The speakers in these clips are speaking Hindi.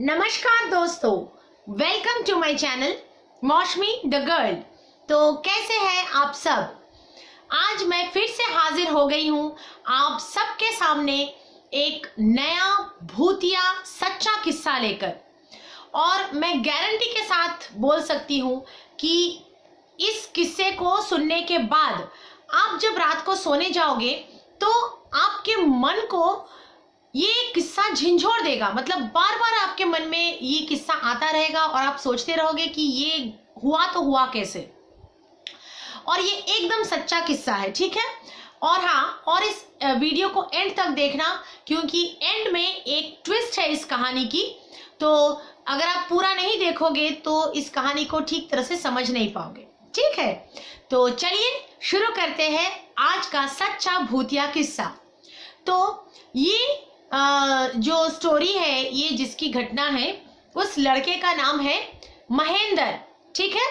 नमस्कार दोस्तों, वेलकम टू माय चैनल मौसमी द गर्ल। तो कैसे हैं आप सब। आज मैं फिर से हाजिर हो गई हूं आप सबके सामने एक नया भूतिया सच्चा किस्सा लेकर। और मैं गारंटी के साथ बोल सकती हूं कि इस किस्से को सुनने के बाद आप जब रात को सोने जाओगे तो आपके मन को ये किस्सा झंझोड़ देगा। मतलब बार बार आपके मन में ये किस्सा आता रहेगा और आप सोचते रहोगे कि ये हुआ तो हुआ कैसे। और ये एकदम सच्चा किस्सा है, ठीक है। और हाँ, और इस वीडियो को एंड तक देखना, क्योंकि एंड में एक ट्विस्ट है इस कहानी की। तो अगर आप पूरा नहीं देखोगे तो इस कहानी को ठीक तरह से समझ नहीं पाओगे, ठीक है। तो चलिए शुरू करते हैं आज का सच्चा भूतिया किस्सा। तो ये जो स्टोरी है, ये जिसकी घटना है, उस लड़के का नाम है महेंद्र, ठीक है।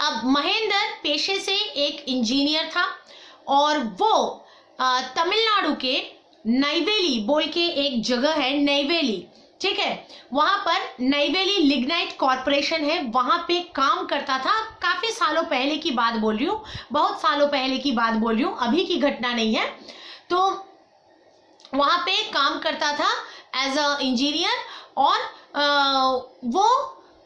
अब महेंद्र पेशे से एक इंजीनियर था और वो तमिलनाडु के नैवेली बोल के एक जगह है, नैवेली, ठीक है। वहां पर नैवेली लिग्नाइट कॉरपोरेशन है, वहां पे काम करता था। काफी सालों पहले की बात बोल रही हूँ, बहुत सालों पहले की बात बोल रही हूँ, अभी की घटना नहीं है। तो वहां पे काम करता था एज अ इंजीनियर। और वो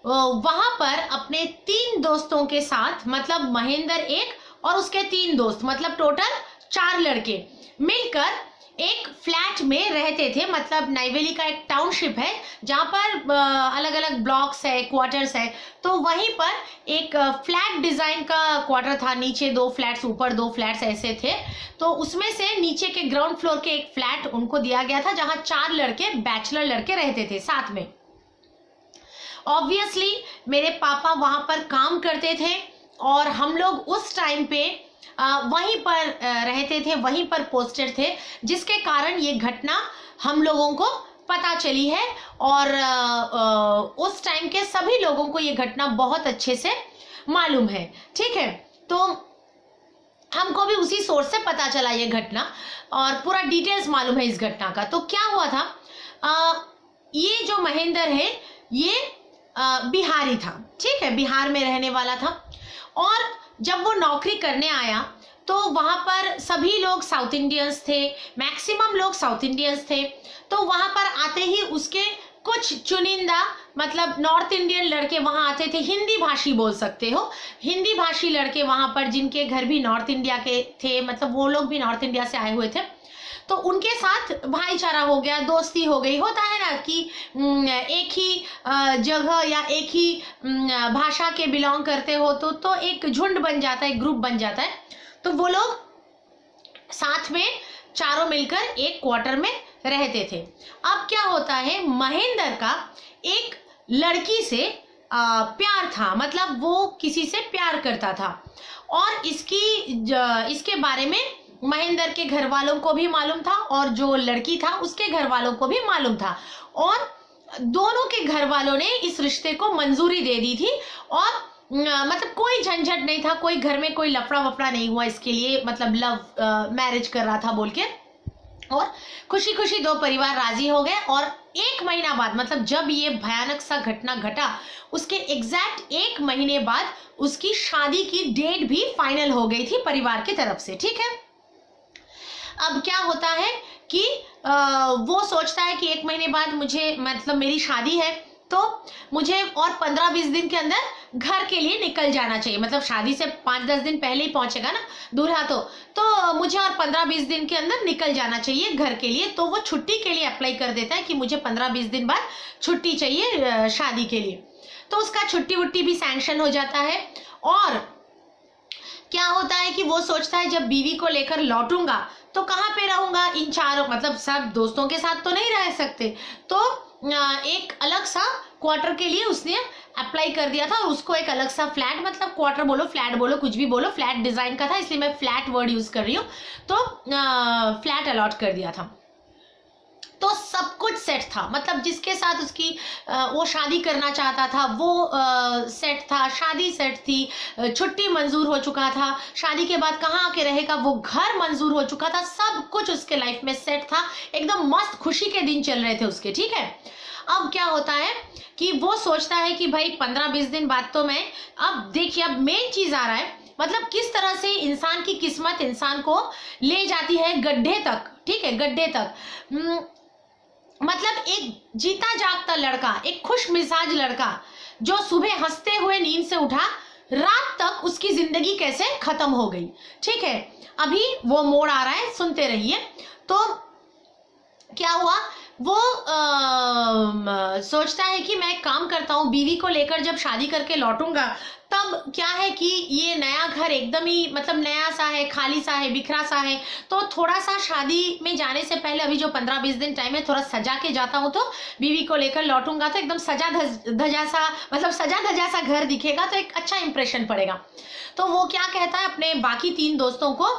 वहां पर अपने 3 दोस्तों के साथ, मतलब महेंद्र एक और उसके 3 दोस्त, मतलब टोटल 4 लड़के मिलकर एक फ्लैट में रहते थे। मतलब नैवेली का एक टाउनशिप है जहाँ पर अलग अलग ब्लॉक्स है, क्वार्टर्स है। तो वहीं पर एक फ्लैट डिजाइन का क्वार्टर था, नीचे 2 फ्लैट्स, ऊपर 2 फ्लैट्स ऐसे थे। तो उसमें से नीचे के ग्राउंड फ्लोर के एक फ्लैट उनको दिया गया था जहाँ 4 लड़के, बैचलर लड़के रहते थे साथ में। ऑब्वियसली मेरे पापा वहां पर काम करते थे और हम लोग उस टाइम पे वहीं पर रहते थे, वहीं पर पोस्टेड थे, जिसके कारण ये घटना हम लोगों को पता चली है। और उस टाइम के सभी लोगों को ये घटना बहुत अच्छे से मालूम है, ठीक है। तो हमको भी उसी सोर्स से पता चला ये घटना और पूरा डिटेल्स मालूम है इस घटना का। तो क्या हुआ था, ये जो महेंद्र है ये बिहारी था, ठीक है, बिहार में रहने वाला था। और जब वो नौकरी करने आया तो वहां पर सभी लोग साउथ इंडियंस थे, मैक्सिमम लोग साउथ इंडियंस थे। तो वहां पर आते ही उसके कुछ चुनिंदा, मतलब नॉर्थ इंडियन लड़के वहां आते थे, हिंदी भाषी बोल सकते हो, हिंदी भाषी लड़के वहां पर, जिनके घर भी नॉर्थ इंडिया के थे, मतलब वो लोग भी नॉर्थ इंडिया से आए हुए थे। तो उनके साथ भाईचारा हो गया, दोस्ती हो गई। होता है ना कि एक ही जगह या एक ही भाषा के बिलोंग करते हो तो एक झुंड बन जाता है, एक ग्रुप बन जाता है। तो वो लोग साथ में चारों मिलकर एक क्वार्टर में रहते थे। अब क्या होता है, महेंद्र का एक लड़की से प्यार था, मतलब वो किसी से प्यार करता था। और इसके बारे में महेंद्र के घर वालों को भी मालूम था और जो लड़की था उसके घर वालों को भी मालूम था। और दोनों के घर वालों ने इस रिश्ते को मंजूरी दे दी थी। और मतलब कोई झंझट नहीं था, कोई घर में कोई लफड़ा वफड़ा नहीं हुआ इसके लिए, मतलब लव मैरिज कर रहा था बोल के। और खुशी खुशी 2 परिवार राजी हो गए। और 1 महीना बाद, मतलब जब ये भयानक सा घटना घटा, उसके एग्जैक्ट 1 महीने बाद उसकी शादी की डेट भी फाइनल हो गई थी परिवार की तरफ से, ठीक है। अब क्या होता है कि वो सोचता है कि 1 महीने बाद मुझे, मतलब मेरी शादी है, तो मुझे और 15-20 दिन के अंदर घर के लिए निकल जाना चाहिए। मतलब शादी से 5-10 दिन पहले ही पहुंचेगा ना दूल्हा, तो मुझे और 15-20 दिन के अंदर निकल जाना चाहिए घर के लिए। तो वो छुट्टी के लिए अप्लाई कर देता है कि मुझे 15-20 दिन बाद छुट्टी चाहिए शादी के लिए। तो उसका छुट्टी वुट्टी भी सैंक्शन हो जाता है। और क्या होता है कि वो सोचता है जब बीवी को लेकर लौटूंगा तो कहाँ पे रहूंगा, इन चारों, मतलब सब दोस्तों के साथ तो नहीं रह सकते। तो एक अलग सा क्वार्टर के लिए उसने अप्लाई कर दिया था। और उसको एक अलग सा फ्लैट, मतलब क्वार्टर बोलो, फ्लैट बोलो, कुछ भी बोलो, फ्लैट डिजाइन का था इसलिए मैं फ्लैट वर्ड यूज कर रही हूँ। तो फ्लैट अलॉट कर दिया था। तो सब कुछ सेट था, मतलब जिसके साथ उसकी वो शादी करना चाहता था वो सेट था, शादी सेट थी, छुट्टी मंजूर हो चुका था, शादी के बाद कहाँ आके रहेगा वो घर मंजूर हो चुका था, सब कुछ उसके लाइफ में सेट था। एकदम मस्त खुशी के दिन चल रहे थे उसके, ठीक है। अब क्या होता है कि वो सोचता है कि भाई 15-20 दिन बाद तो मैं, अब देखिए अब मेन चीज आ रहा है, मतलब किस तरह से इंसान की किस्मत इंसान को ले जाती है गड्ढे तक, ठीक है, गड्ढे तक। मतलब एक जीता जागता लड़का, एक खुश मिजाज लड़का जो सुबह हंसते हुए नींद से उठा, रात तक उसकी जिंदगी कैसे खत्म हो गई। ठीक है, अभी वो मोड़ आ रहा है, सुनते रहिए। तो क्या हुआ, वो सोचता है कि मैं एक काम करता हूँ, बीवी को लेकर जब शादी करके लौटूंगा तब क्या है कि ये नया घर एकदम ही मतलब नया सा है, खाली सा है, बिखरा सा है, तो थोड़ा सा शादी में जाने से पहले अभी जो 15-20 दिन टाइम है, थोड़ा सजा के जाता हूँ, तो बीवी को लेकर लौटूंगा तो एकदम सजा धजा सा, मतलब सजा धजा सा घर दिखेगा, तो एक अच्छा इंप्रेशन पड़ेगा। तो वो क्या कहता है अपने बाकी 3 दोस्तों को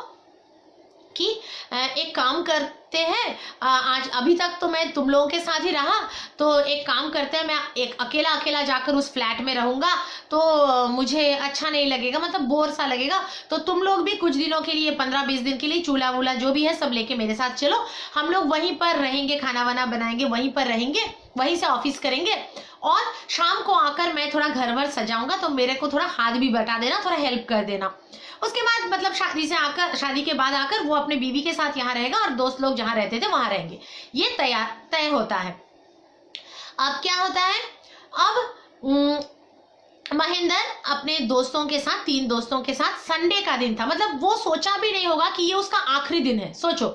कि एक काम करते हैं, आज अभी तक तो मैं तुम लोगों के साथ ही रहा, तो एक काम करते हैं, मैं एक अकेला अकेला जाकर उस फ्लैट में रहूंगा, तो मुझे अच्छा नहीं लगेगा, मतलब बोर सा लगेगा, तो तुम लोग भी कुछ दिनों के लिए 15-20 दिन के लिए चूल्हा वूल्हा जो भी है सब लेके मेरे साथ चलो, हम लोग वहीं पर रहेंगे, खाना वाना बनाएंगे, वहीं पर रहेंगे, वहीं से ऑफिस करेंगे, और शाम को आकर मैं थोड़ा घर वर सजाऊंगा, तो मेरे को थोड़ा हाथ भी बटा देना, थोड़ा हेल्प कर देना। उसके बाद मतलब शादी के बाद आकर वो अपने बीवी के साथ यहाँ रहेगा और दोस्त लोग जहाँ रहते थे वहां रहेंगे। ये तय होता है। अब क्या होता है, अब महेंद्र अपने दोस्तों के साथ, 3 दोस्तों के साथ, संडे का दिन था, मतलब वो सोचा भी नहीं होगा कि ये उसका आखिरी दिन है, सोचो,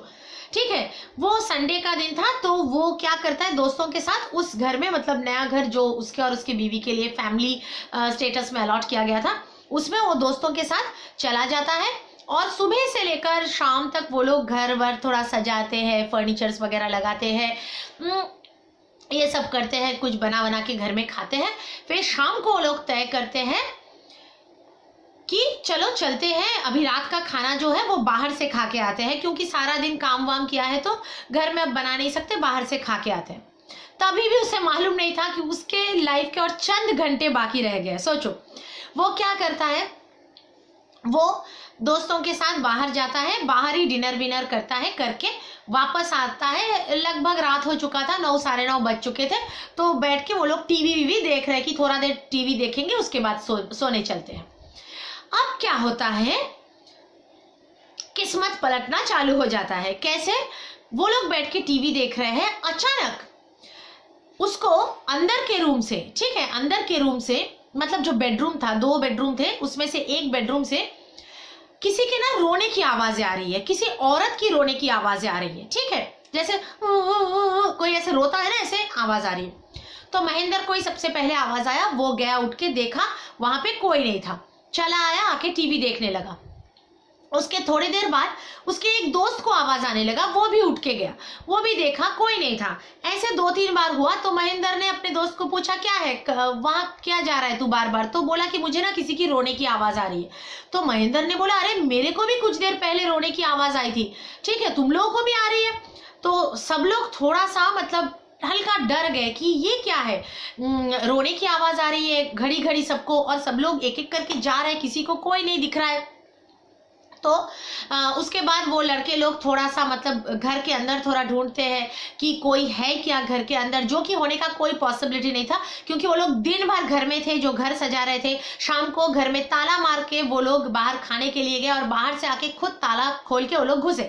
ठीक है, वो संडे का दिन था। तो वो क्या करता है, दोस्तों के साथ उस घर में, मतलब नया घर जो उसके और उसकी बीवी के लिए फैमिली स्टेटस में अलॉट किया गया था, उसमें वो दोस्तों के साथ चला जाता है, और सुबह से लेकर शाम तक वो लोग घर वर थोड़ा सजाते हैं, फर्नीचर्स वगैरह लगाते हैं, ये सब करते हैं, कुछ बना के घर में खाते हैं। फिर शाम को वो लोग तय करते हैं कि चलो चलते हैं, अभी रात का खाना जो है वो बाहर से खा के आते हैं, क्योंकि सारा दिन काम वाम किया है तो घर में अब बना नहीं सकते, बाहर से खा के आते हैं। तभी भी उसे मालूम नहीं था कि उसके लाइफ के और चंद घंटे बाकी रह गए। सोचो, वो क्या करता है, वो दोस्तों के साथ बाहर जाता है, बाहर ही डिनर विनर करता है, करके वापस आता है, लगभग रात हो चुका था, 9 साढ़े 9 बज चुके थे। तो बैठ के वो लोग टीवी वीवी देख रहे हैं कि थोड़ा देर टीवी देखेंगे, उसके बाद सोने चलते हैं। अब क्या होता है, किस्मत पलटना चालू हो जाता है। कैसे, वो लोग बैठ के टीवी देख रहे हैं, अचानक उसको अंदर के रूम से, ठीक है, अंदर के रूम से, मतलब जो बेडरूम था, 2 बेडरूम थे, उसमें से एक बेडरूम से किसी के ना रोने की आवाजें आ रही है, किसी औरत की रोने की आवाजें आ रही है, ठीक है, जैसे कोई ऐसे रोता है ना, ऐसे आवाज आ रही है। तो महेंद्र को ही सबसे पहले आवाज आया, वो गया, उठ के देखा, वहां पे कोई नहीं था, चला आया, आके टीवी देखने लगा। उसके थोड़ी देर बाद उसके एक दोस्त को आवाज आने लगा, वो भी उठ के गया, वो भी देखा, कोई नहीं था। ऐसे 2-3 बार हुआ। तो महेंद्र ने अपने दोस्त को पूछा, क्या है वहां, क्या जा रहा है तू बार बार? तो बोला कि मुझे ना किसी की रोने की आवाज आ रही है। तो महेंद्र ने बोला, अरे मेरे को भी कुछ देर पहले रोने की आवाज आई थी, ठीक है, तुम लोगों को भी आ रही है? तो सब लोग थोड़ा सा मतलब हल्का डर गए कि ये क्या है, रोने की आवाज आ रही है घड़ी घड़ी सबको, और सब लोग एक एक करके जा रहे हैं, किसी को कोई नहीं दिख रहा है। तो उसके बाद वो लड़के लोग थोड़ा सा मतलब घर के अंदर थोड़ा ढूंढते हैं कि कोई है क्या घर के अंदर, जो कि होने का कोई पॉसिबिलिटी नहीं था, क्योंकि वो लोग दिन भर घर में थे, जो घर सजा रहे थे। शाम को घर में ताला मार के वो लोग बाहर खाने के लिए गए, और बाहर से आके खुद ताला खोल के वो लोग घुसे।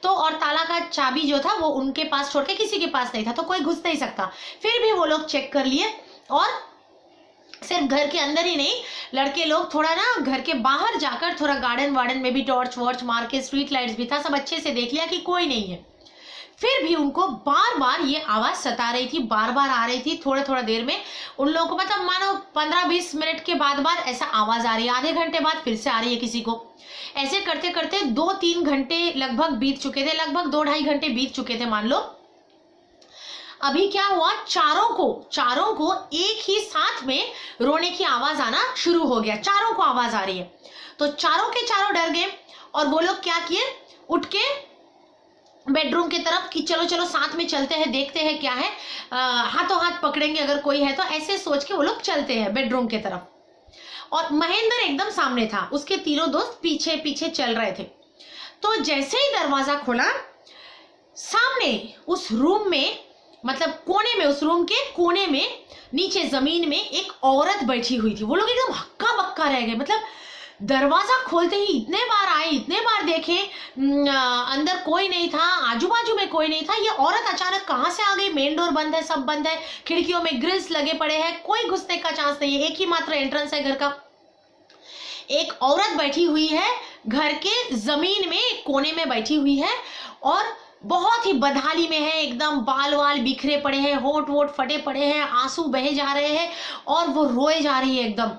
तो और ताला का चाबी जो था वो उनके पास छोड़ के किसी के पास नहीं था, तो कोई घुस नहीं सकता। फिर भी वो लोग चेक कर लिए, और सिर्फ घर के अंदर ही नहीं, लड़के लोग थोड़ा ना घर के बाहर जाकर थोड़ा गार्डन वार्डन में भी टॉर्च वॉर्च मार के, स्ट्रीट लाइट्स भी था, सब अच्छे से देख लिया कि कोई नहीं है। फिर भी उनको बार बार ये आवाज सता रही थी, बार बार आ रही थी। थोड़ा थोड़ा देर में उन लोगों को मतलब मानो 15-20 मिनट के बाद ऐसा आवाज आ रही है, आधे घंटे बाद फिर से आ रही है किसी को। ऐसे करते करते 2-3 घंटे लगभग बीत चुके थे, लगभग 2-2.5 घंटे बीत चुके थे मान लो। अभी क्या हुआ, चारों को एक ही साथ में रोने की आवाज आना शुरू हो गया। चारों को आवाज आ रही है, तो चारों के चारों डर गए, और वो लोग क्या किए, उठ के बेडरूम की तरफ कि चलो चलो साथ में चलते हैं, देखते हैं क्या है, हाथों हाथ पकड़ेंगे अगर कोई है तो, ऐसे सोच के वो लोग चलते हैं बेडरूम की तरफ। और महेंद्र एकदम सामने था, उसके तीनों दोस्त पीछे पीछे चल रहे थे। तो जैसे ही दरवाजा खोला, सामने उस रूम में मतलब कोने में, उस रूम के कोने में नीचे जमीन में एक औरत बैठी हुई थी। वो लोग एकदम हक्का बक्का रह गए। मतलब दरवाजा खोलते ही इतने बार आए, इतने बार देखे, अंदर कोई नहीं था, आजू बाजू में कोई नहीं था। ये औरत अचानक कहाँ से आ गई? मेन डोर बंद है, सब बंद है, खिड़कियों में ग्रिल्स लगे पड़े हैं, कोई घुसने का चांस नहीं है, एक ही मात्र एंट्रेंस है घर का। एक औरत बैठी हुई है घर के जमीन में, एक कोने में बैठी हुई है और बहुत ही बदहाली में है, एकदम बाल वाल बिखरे पड़े हैं, होंठ वोट फटे पड़े हैं, आंसू बहे जा रहे हैं और वो रोए जा रही है एकदम।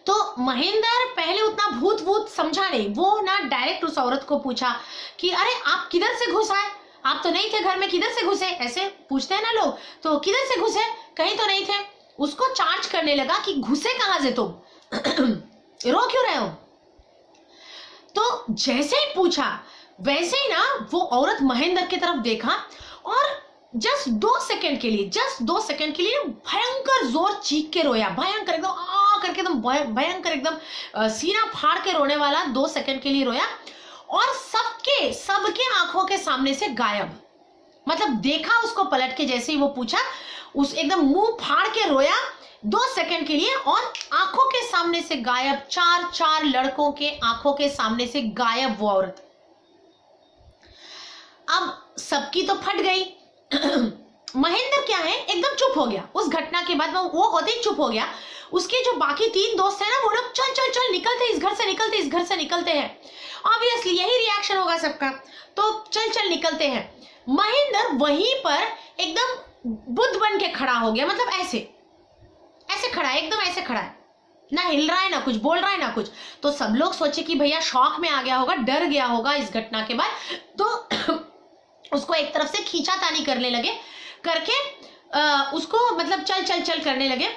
तो महेंद्र पहले उतना भूत भूत समझा नहीं, वो ना डायरेक्ट उस औरत को पूछा कि अरे आप किधर से घुस आए? आप तो नहीं थे घर में, किधर से घुसे? ऐसे पूछते हैं ना लोग, तो किधर से घुसे? कहीं तो नहीं थे। उसको चार्ज करने लगा कि घुसे कहां से तुम, रो क्यों रहे हो? तो जैसे ही पूछा वैसे ही ना वो औरत महेंद्र की तरफ देखा और जस्ट 2 सेकंड के लिए भयंकर जोर चीख के रोया, भयंकर एकदम आ करके, एकदम भयंकर एकदम सीना फाड़ के रोने वाला 2 सेकंड के लिए रोया और सबके आंखों के सामने से गायब। मतलब देखा उसको पलट के, जैसे ही वो पूछा उस एकदम मुंह फाड़ के रोया 2 सेकंड के लिए और आंखों के सामने से गायब। 4 लड़कों के आंखों के सामने से गायब वो औरत। अब सबकी तो फट गई। महेंद्र क्या है, एकदम चुप हो गया। उस घटना के बाद वो होते ही चुप हो गया। उसके जो बाकी 3 दोस्त हैं ना, वो लोग चल चल चल निकलते, इस घर से निकलते हैं। ऑब्वियसली यही रिएक्शन होगा सबका, तो चल चल निकलते हैं। महेंद्र वहीं पर एकदम बुद्ध बन के खड़ा हो गया। मतलब ऐसे खड़ा है, एकदम ऐसे खड़ा है, ना हिल रहा है, ना कुछ बोल रहा है, ना कुछ। तो सब लोग सोचे कि भैया शॉक में आ गया होगा, डर गया होगा इस घटना के बाद, तो उसको एक तरफ से खींचातानी करने लगे, करके उसको मतलब चल चल चल करने लगे।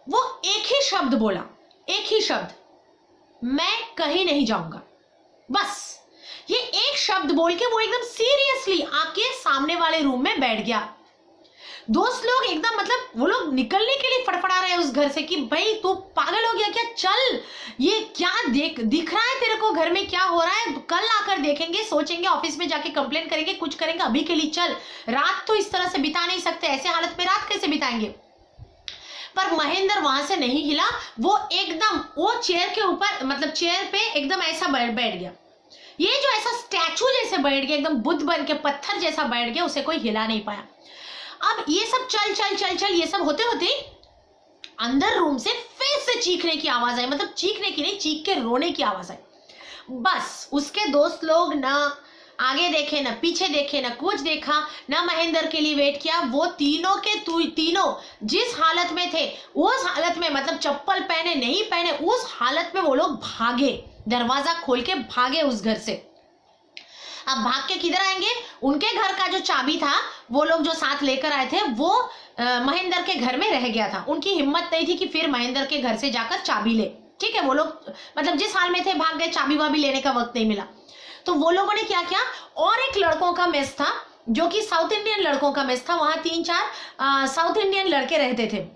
वो एक ही शब्द बोला, एक ही शब्द, मैं कहीं नहीं जाऊंगा। बस ये एक शब्द बोल के वो एकदम सीरियसली आके सामने वाले रूम में बैठ गया। दोस्त लोग एकदम, मतलब वो लोग निकलने के लिए फड़फड़ा रहे हैं उस घर से कि भाई तू पागल हो गया क्या? चल, ये क्या दिख रहा है तेरे को? घर में क्या हो रहा है? कल आकर देखेंगे, सोचेंगे, ऑफिस में जाके कंप्लेन करेंगे, कुछ करेंगे, अभी के लिए चल। रात तो इस तरह से बिता नहीं सकते, ऐसे हालत में रात कैसे बिताएंगे? पर महेंद्र वहां से नहीं हिला। वो एकदम वो चेयर के ऊपर, मतलब चेयर पे एकदम ऐसा बैठ गया। ये जो ऐसा स्टैचू जैसे बैठ गया, एकदम बुद्ध बन के पत्थर जैसा बैठ गया, उसे कोई हिला नहीं पाया। अब ये सब चल चल चल चल ये सब होते होते अंदर रूम से फिर से चीखने की आवाज आई। मतलब चीखने की नहीं, चीख के रोने की आवाज आई। बस उसके दोस्त लोग ना आगे देखे, ना पीछे देखे, ना कुछ देखा, ना महेंद्र के लिए वेट किया। वो तीनों के तीनों जिस हालत में थे, उस हालत में, मतलब चप्पल पहने नहीं पहने, उस हालत में वो लोग भागे, दरवाजा खोल के भागे उस घर से। अब भाग के किधर आएंगे? उनके घर का जो चाबी था, वो लोग जो साथ लेकर आए थे, वो महेंद्र के घर में रह गया था। उनकी हिम्मत नहीं थी कि फिर महेंद्र के घर से जाकर चाबी ले। ठीक है, वो लोग मतलब जिस हाल में थे भाग गए, चाबी वाबी लेने का वक्त नहीं मिला। तो वो लोगों ने क्या किया, और एक लड़कों का मेस था जो कि साउथ इंडियन लड़कों का मेस था, वहां 3-4 साउथ इंडियन लड़के रहते थे।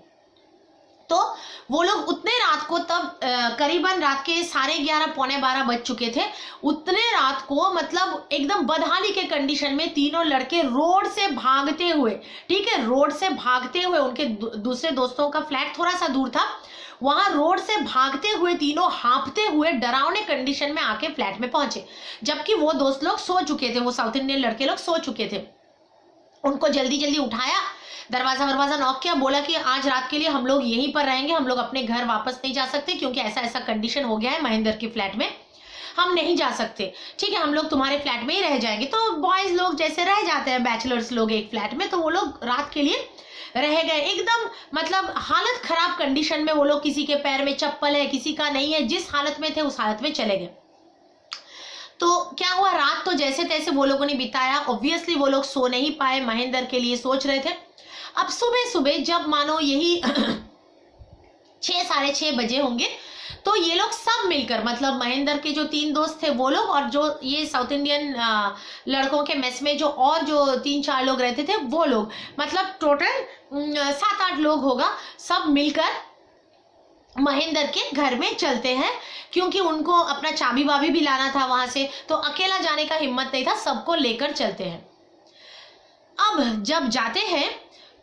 तो वो लोग उतने रात को, तब करीबन रात के 11:30 पौने 12 बज चुके थे। उतने रात को मतलब एकदम बदहाली के कंडीशन में तीनों लड़के रोड से भागते हुए, ठीक है, रोड से भागते हुए, उनके दूसरे दोस्तों का फ्लैट थोड़ा सा दूर था, वहां रोड से भागते हुए तीनों हाँफते हुए डरावने कंडीशन में आके फ्लैट में पहुंचे। जबकि वो दोस्त लोग सो चुके थे, वो साउथ इंडियन लड़के लोग सो चुके थे। उनको जल्दी जल्दी उठाया, दरवाजा नॉक किया, बोला कि आज रात के लिए हम लोग यहीं पर रहेंगे, हम लोग अपने घर वापस नहीं जा सकते क्योंकि ऐसा ऐसा कंडीशन हो गया है महेंद्र के फ्लैट में, हम नहीं जा सकते, ठीक है, हम लोग तुम्हारे फ्लैट में ही रह जाएंगे। तो बॉयज लोग जैसे रह जाते हैं, बैचलर्स लोग एक फ्लैट में, तो वो लोग रात के लिए रह गए। एकदम मतलब हालत खराब कंडीशन में वो लोग, किसी के पैर में चप्पल है, किसी का नहीं है, जिस हालत में थे उस हालत में चले गए। तो क्या हुआ, रात तो जैसे तैसे वो लोगों ने बिताया। ऑब्वियसली वो लोग सो नहीं पाए, महेंद्र के लिए सोच रहे थे। अब सुबह सुबह जब मानो यही 6-6:30 बजे होंगे, तो ये लोग सब मिलकर, मतलब महेंद्र के जो 3 दोस्त थे वो लोग, और जो ये साउथ इंडियन लड़कों के मेस में जो और जो 3-4 लोग रहते थे वो लोग, मतलब टोटल 7-8 लोग होगा, सब मिलकर महेंद्र के घर में चलते हैं। क्योंकि उनको अपना चाबी वाबी भी लाना था वहां से, तो अकेला जाने का हिम्मत नहीं था, सबको लेकर चलते हैं। अब जब जाते हैं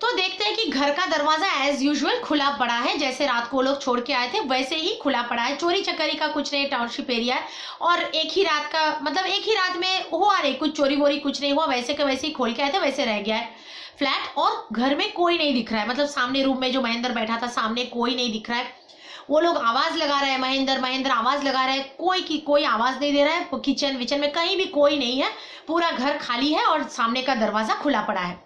तो देखते हैं कि घर का दरवाजा एज यूजुअल खुला पड़ा है, जैसे रात को लोग छोड़ के आए थे वैसे ही खुला पड़ा है। चोरी चकारी का कुछ नहीं, टाउनशिप एरिया है और एक ही रात का मतलब एक ही रात में हुआ नहीं, कुछ चोरी वोरी कुछ नहीं हुआ, वैसे के वैसे ही खोल के आए थे वैसे रह गया है फ्लैट। और घर में कोई नहीं दिख रहा है, मतलब सामने रूम में जो महेंद्र बैठा था सामने कोई नहीं दिख रहा है। वो लोग आवाज लगा रहे हैं, महेंद्र महेंद्र आवाज लगा रहे हैं, कोई आवाज नहीं दे रहा है। किचन विचन में कहीं भी कोई नहीं है, पूरा घर खाली है और सामने का दरवाजा खुला पड़ा है।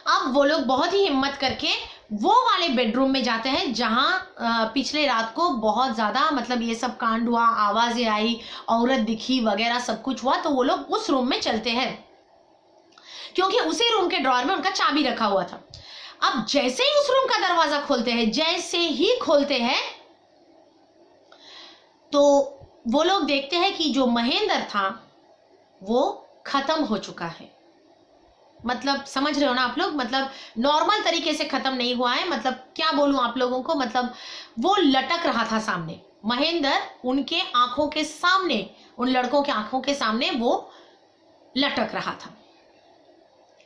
अब वो लोग बहुत ही हिम्मत करके वो वाले बेडरूम में जाते हैं जहां पिछले रात को बहुत ज्यादा मतलब ये सब कांड हुआ, आवाजें आई, औरत दिखी वगैरह सब कुछ हुआ। तो वो लोग उस रूम में चलते हैं क्योंकि उसी रूम के ड्रॉअर में उनका चाबी रखा हुआ था। अब जैसे ही उस रूम का दरवाजा खोलते हैं, जैसे ही खोलते हैं तो वो लोग देखते हैं कि जो महेंद्र था वो खत्म हो चुका है। मतलब समझ रहे हो ना आप लोग, मतलब नॉर्मल तरीके से खत्म नहीं हुआ है। मतलब क्या बोलूं आप लोगों को, मतलब वो लटक रहा था सामने, महेंद्र उनके आंखों के सामने, उन लड़कों के आंखों के सामने वो लटक रहा था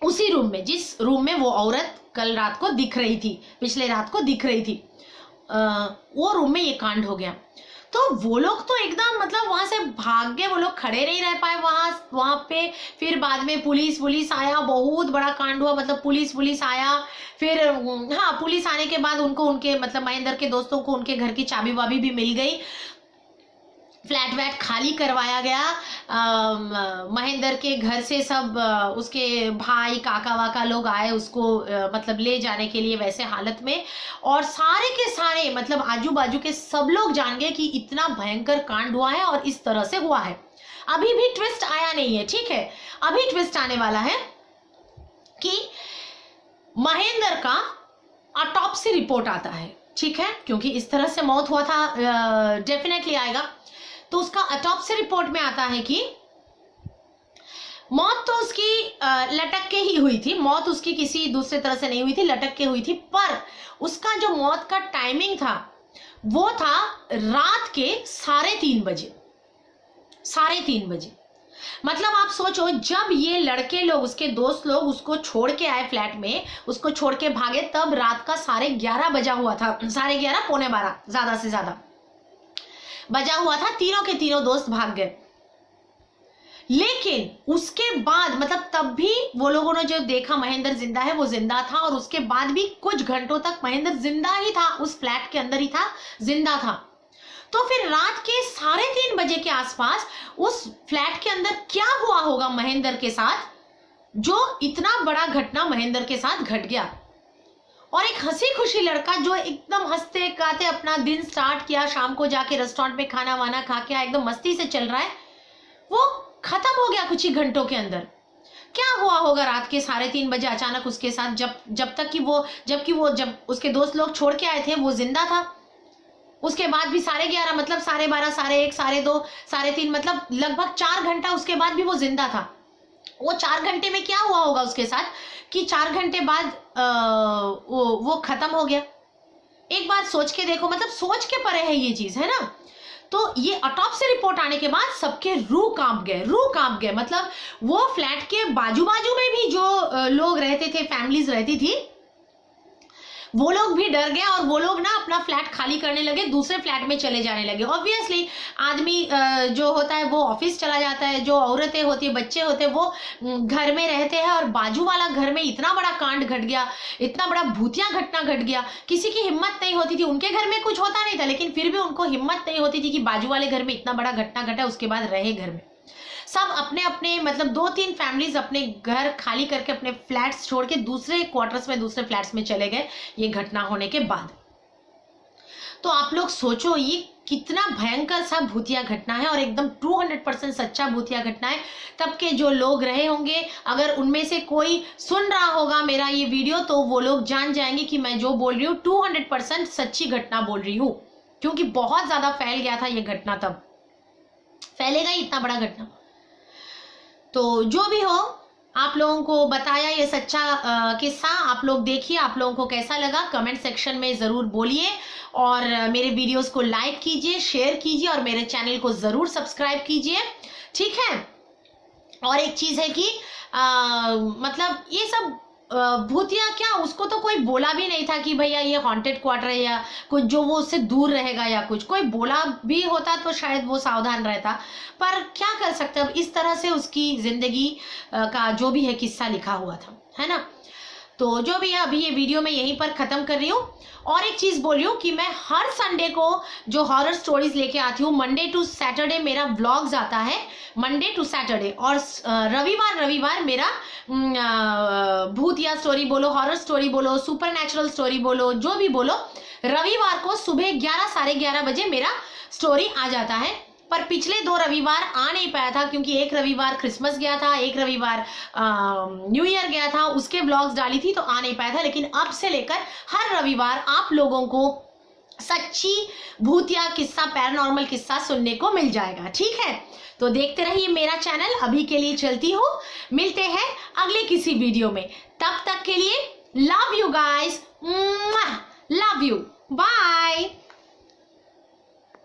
उसी रूम में, जिस रूम में वो औरत कल रात को दिख रही थी, पिछले रात को दिख रही थी। वो रूम में ये कांड हो गया। तो वो लोग तो एकदम मतलब वहां से भाग गए, वो लोग खड़े नहीं रह पाए वहां पे। फिर बाद में पुलिस आया, बहुत बड़ा कांड हुआ, मतलब पुलिस आया। फिर हाँ, पुलिस आने के बाद उनको उनके मतलब महेंद्र के दोस्तों को उनके घर की चाबी वाबी भी मिल गई, फ्लैट वैट खाली करवाया गया। महेंद्र के घर से सब उसके भाई काका वाका लोग आए उसको मतलब ले जाने के लिए वैसे हालत में। और सारे के सारे मतलब आजू बाजू के सब लोग जान गए कि इतना भयंकर कांड हुआ है और इस तरह से हुआ है। अभी भी ट्विस्ट आया नहीं है, ठीक है, अभी ट्विस्ट आने वाला है कि महेंद्र का ऑटोप्सी रिपोर्ट आता है, ठीक है, क्योंकि इस तरह से मौत हुआ था, डेफिनेटली आएगा। तो उसका ऑटोप्सी रिपोर्ट में आता है कि मौत तो उसकी लटक के ही हुई थी, मौत उसकी किसी दूसरे तरह से नहीं हुई थी, लटक के हुई थी। पर उसका जो मौत का टाइमिंग था वो था रात के 3:30 बजे, 3:30 बजे। मतलब आप सोचो, जब ये लड़के लोग, उसके दोस्त लोग उसको छोड़ के आए फ्लैट में, उसको छोड़ के भागे, तब रात का 11:30 बजा हुआ था, 11:30 पौने 12 ज्यादा से ज्यादा बजा हुआ था। तीनों के तीनों दोस्त भाग गए। लेकिन उसके बाद मतलब तब भी वो लोगों ने जो देखा महेंद्र जिंदा है, वो जिंदा था। और उसके बाद भी कुछ घंटों तक महेंद्र जिंदा ही था, उस फ्लैट के अंदर ही था, जिंदा था। तो फिर रात के 3:30 बजे के आसपास उस फ्लैट के अंदर क्या हुआ होगा महेंद्र के साथ, जो इतना बड़ा घटना महेंद्र के साथ घट गया। और एक हंसी खुशी लड़का जो एकदम हंसते गाते अपना दिन स्टार्ट किया, शाम को जाके रेस्टोरेंट में खाना वाना खा के एकदम मस्ती से चल रहा है, वो खत्म हो गया कुछ ही घंटों के अंदर। क्या हुआ होगा रात के 3:30 बजे अचानक उसके साथ, जब उसके दोस्त लोग छोड़ के आए थे वो जिंदा था। उसके बाद भी 11:30 मतलब 12:30, 1:30, 2:30, 3:30 मतलब लगभग 4 घंटा उसके बाद भी वो जिंदा था। वो 4 घंटे में क्या हुआ होगा उसके साथ कि 4 घंटे बाद वो खत्म हो गया। एक बार सोच के देखो, मतलब सोच के परे है ये चीज, है ना। तो ये ऑटोप्सी रिपोर्ट आने के बाद सबके रूह कांप गए। मतलब वो फ्लैट के बाजू बाजू में भी जो लोग रहते थे, फैमिलीज रहती थी, वो लोग भी डर गए और वो लोग ना अपना फ्लैट खाली करने लगे, दूसरे फ्लैट में चले जाने लगे। ऑब्वियसली आदमी जो होता है वो ऑफिस चला जाता है, जो औरतें होती है, बच्चे होते हैं, वो घर में रहते हैं। और बाजू वाला घर में इतना बड़ा कांड घट गया, इतना बड़ा भूतिया घटना घट गया, किसी की हिम्मत नहीं होती थी। उनके घर में कुछ होता नहीं था, लेकिन फिर भी उनको हिम्मत नहीं होती थी कि बाजू वाले घर में इतना बड़ा घटना घटा, उसके बाद रहे घर में। सब अपने अपने मतलब 2-3 फैमिलीज अपने घर खाली करके अपने फ्लैट्स छोड़ के दूसरे क्वार्टर्स में, दूसरे फ्लैट्स में चले गए ये घटना होने के बाद। तो आप लोग सोचो ये कितना भयंकर सा भूतिया घटना है और एकदम 200% सच्चा भूतिया घटना है। तब के जो लोग रहे होंगे, अगर उनमें से कोई सुन रहा होगा मेरा ये वीडियो, तो वो लोग जान जाएंगे कि मैं जो बोल रही हूँ 200% सच्ची घटना बोल रही हूँ, क्योंकि बहुत ज्यादा फैल गया था ये घटना, तब फैलेगा ही इतना बड़ा घटना। तो जो भी हो, आप लोगों को बताया ये सच्चा किस्सा। आप लोग देखिए, आप लोगों को कैसा लगा कमेंट सेक्शन में जरूर बोलिए। और मेरे वीडियोस को लाइक कीजिए, शेयर कीजिए और मेरे चैनल को जरूर सब्सक्राइब कीजिए, ठीक है। और एक चीज है कि मतलब ये सब भूतिया क्या, उसको तो कोई बोला भी नहीं था कि भैया ये हॉन्टेड क्वार्टर है या कुछ जो वो उससे दूर रहेगा, या कुछ कोई बोला भी होता तो शायद वो सावधान रहता, पर क्या कर सकते, अब इस तरह से उसकी जिंदगी का जो भी है किस्सा लिखा हुआ था, है ना। तो जो भी है अभी ये वीडियो मैं यहीं पर ख़त्म कर रही हूँ। और एक चीज़ बोल रही हूँ कि मैं हर संडे को जो हॉरर स्टोरीज लेके आती हूँ, मंडे टू सैटरडे मेरा व्लॉग्स आता है, मंडे टू सैटरडे, और रविवार मेरा भूतिया स्टोरी बोलो, हॉरर स्टोरी बोलो, सुपर स्टोरी बोलो, जो भी बोलो, रविवार को सुबह 11 साढ़े 11 बजे मेरा स्टोरी आ जाता है। पर पिछले 2 रविवार आ नहीं पाया था क्योंकि एक रविवार क्रिसमस गया था, एक रविवार न्यू ईयर गया था, उसके ब्लॉग्स डाली थी तो आ नहीं पाया था। लेकिन अब से लेकर हर रविवार आप लोगों को सच्ची भूतिया किस्सा, पैरानॉर्मल किस्सा सुनने को मिल जाएगा, ठीक है। तो देखते रहिए मेरा चैनल। अभी के लिए चलती हूँ, मिलते हैं अगले किसी वीडियो में, तब तक के लिए love you guys, love you, bye.